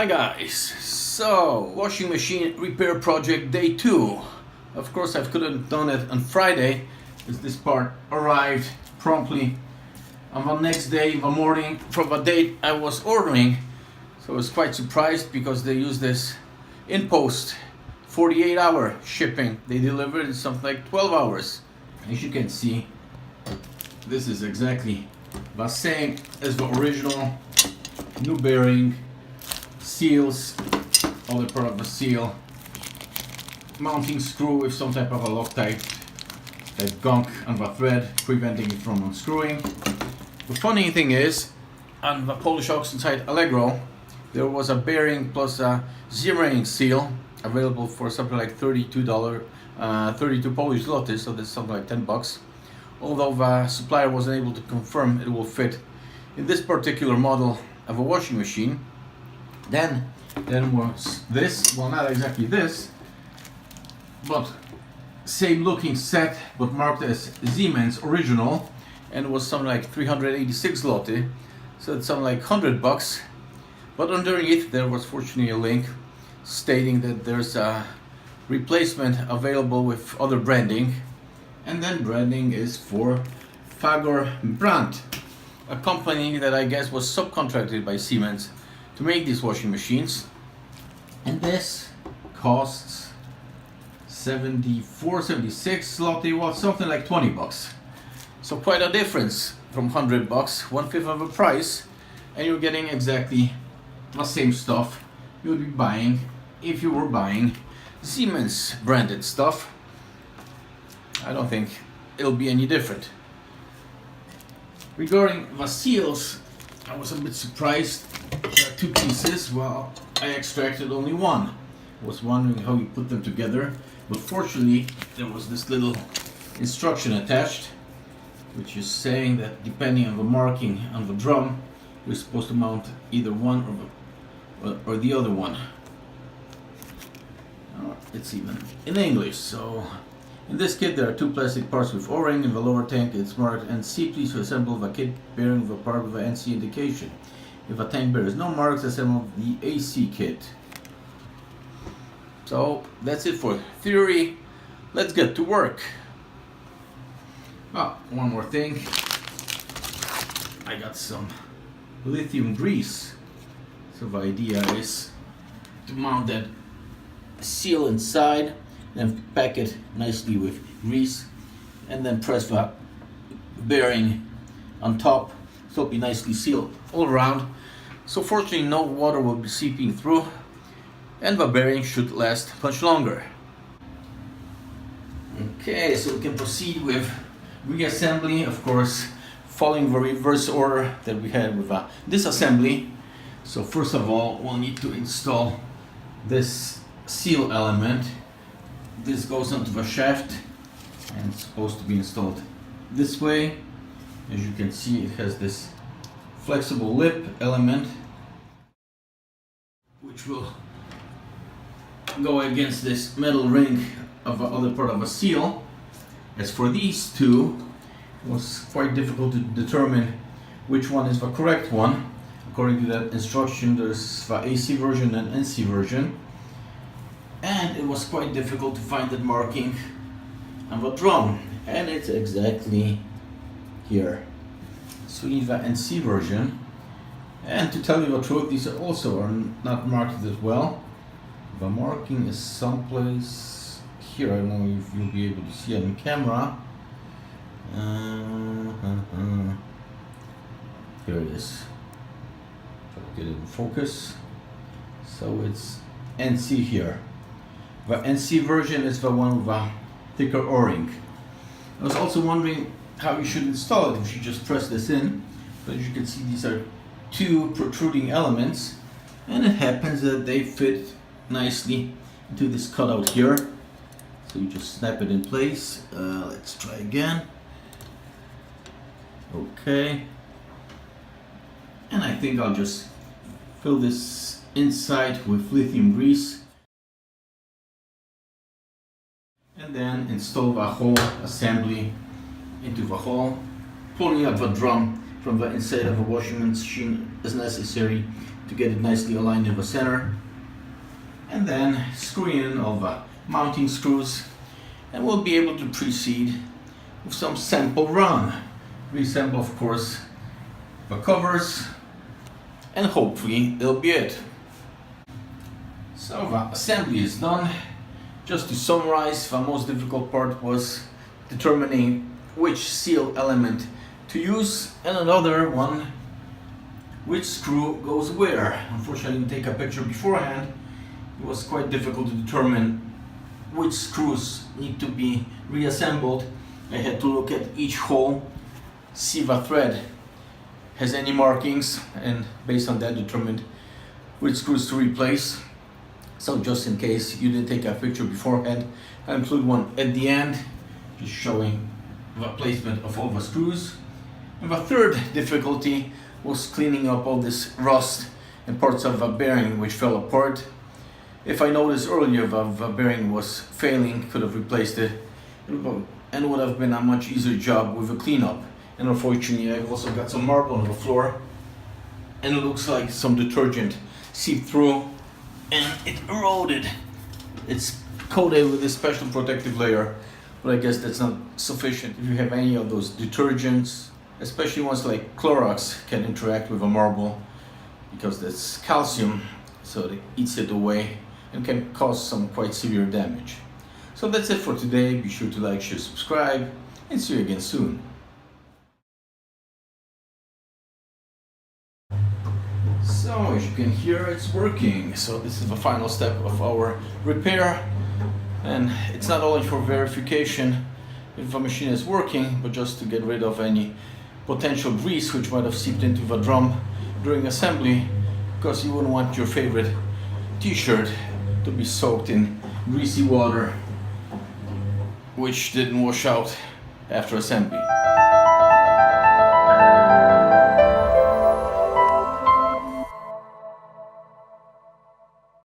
Hi guys, so washing machine repair project day 2. Of course I couldn't done it on Friday because this part arrived promptly on the next day, the morning from the date I was ordering. So I was quite surprised because they use this in post 48-hour shipping. They delivered in something like 12 hours. As you can see, this is exactly the same as the original. New bearing, seals, other part of the seal, mounting screw with some type of a Loctite, that gunk on the thread preventing it from unscrewing. The funny thing is, on the Polish auction site Allegro, there was a bearing plus a zeroing seal available for something like $32, 32 Polish zloty, so that's something like 10 bucks. Although the supplier wasn't able to confirm it will fit in this particular model of a washing machine. Then was this, well, not exactly this, but same looking set, but marked as Siemens original, and it was something like 386 zloty, so it's something like 100 bucks. But underneath there was fortunately a link stating that there's a replacement available with other branding, and then branding is for Procure brand, a company that I guess was subcontracted by Siemens to make these washing machines. And this costs 76 zloty, well, something like 20 bucks. So quite a difference from 100 bucks, 1/5 of the price, and you're getting exactly the same stuff you would be buying if you were buying Siemens branded stuff. I don't think it'll be any different. Regarding the seals, I was a bit surprised. There are 2 pieces, well, I extracted only one. I was wondering how you put them together, but fortunately there was this little instruction attached, which is saying that depending on the marking on the drum, you're supposed to mount either one or the other one. It's even in English. So in this kit there are 2 plastic parts with O-ring. In the lower tank it's marked NC. Please assemble the kit bearing the part with the NC indication. If a tank bears no marks, assemble the AC kit. So that's it for theory. Let's get to work. One more thing. I got some lithium grease. So the idea is to mount that seal inside, then pack it nicely with grease, and then press the bearing on top so it'll be nicely sealed all around. So fortunately no water will be seeping through, and the bearing should last much longer. Okay, so we can proceed with reassembly, of course following the reverse order that we had with this assembly. So first of all we'll need to install this seal element. This goes onto the shaft and it's supposed to be installed this way. As you can see, it has this flexible lip element which will go against this metal ring of the other part of a seal. As for these two, it was quite difficult to determine which one is the correct one. According to that instruction, there's the AC version and NC version, and it was quite difficult to find that marking on the drum, and it's exactly here. So we need the NC version, and to tell you the truth, these also are not marked as well. The marking is someplace here. I don't know if you'll be able to see it on camera. Here it is. Try to get it in focus. So it's NC here. The NC version is the one with a thicker O-ring. I was also wondering how you should install it. If you just press this in, but as you can see, these are 2 protruding elements, and it happens that they fit nicely into this cutout here. So you just snap it in place. Let's try again. Okay. And I think I'll just fill this inside with lithium grease, and then install the whole assembly into the hole, pulling up the drum from the inside of a washing machine as necessary to get it nicely aligned in the center, and then screw in all the mounting screws, and we'll be able to proceed with some sample run. Reassemble, of course, the covers, and hopefully that'll be it. So the assembly is done. Just to summarize, the most difficult part was determining which seal element to use, and another one, which screw goes where. Unfortunately, I didn't take a picture beforehand. It was quite difficult to determine which screws need to be reassembled. I had to look at each hole, see the thread has any markings, and based on that determined which screws to replace. So just in case you didn't take a picture beforehand, I include one at the end, just showing the placement of all the screws. And the third difficulty was cleaning up all this rust and parts of the bearing which fell apart. If I noticed earlier that the bearing was failing, could have replaced it, and it would have been a much easier job with a cleanup. And unfortunately, I've also got some marble on the floor, and it looks like some detergent seeped through and it eroded. It's coated with this special protective layer, but I guess that's not sufficient. If you have any of those detergents, especially ones like Clorox, can interact with a marble because that's calcium, so it eats it away and can cause some quite severe damage. So that's it for today. Be sure to like, share, subscribe, and see you again soon. So as you can hear, it's working. So this is the final step of our repair, and it's not only for verification if the machine is working, but just to get rid of any potential grease which might have seeped into the drum during assembly, because you wouldn't want your favorite t-shirt to be soaked in greasy water which didn't wash out after assembly.